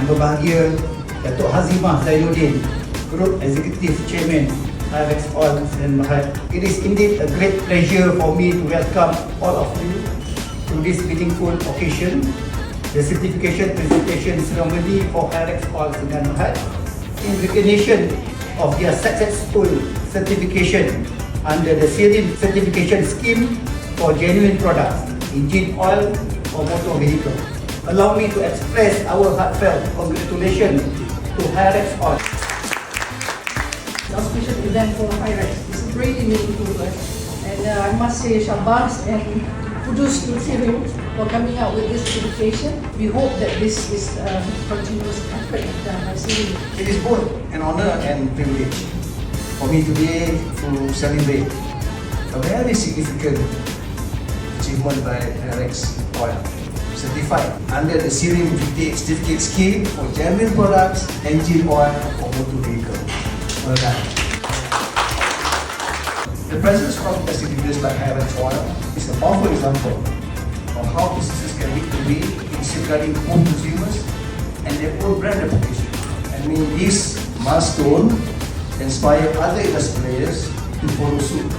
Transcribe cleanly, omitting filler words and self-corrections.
Yang berbahagia Datuk Hazimah Zainuddin, Group Executive Chairman IREX Oil dan Mahat. It is indeed a great pleasure for me to welcome all of you to this meaningful occasion, the certification presentation ceremony for IREX Oil dan Mahat in recognition of their successful certification under the SIRIM certification scheme for genuine products, engine oil or motor vehicle. Allow me to express our heartfelt congratulations to IREX Oil. Auspicious event for IREX. It's really meaningful, and I must say Shabazz and kudos to SIRIM for coming out with this certification. We hope that this is continuous effort done by SIRIM. It is both an honor and privilege for me today to celebrate a very significant achievement by IREX Oil, certified under the SIRIM certificate scheme for genuine products, engine oil for motor vehicle. Well done. The presence of distributors like IREX Oil is a powerful example of how businesses can lead the way in safeguarding home consumers and their own brand reputation. And may this milestone inspire other industry players to follow suit.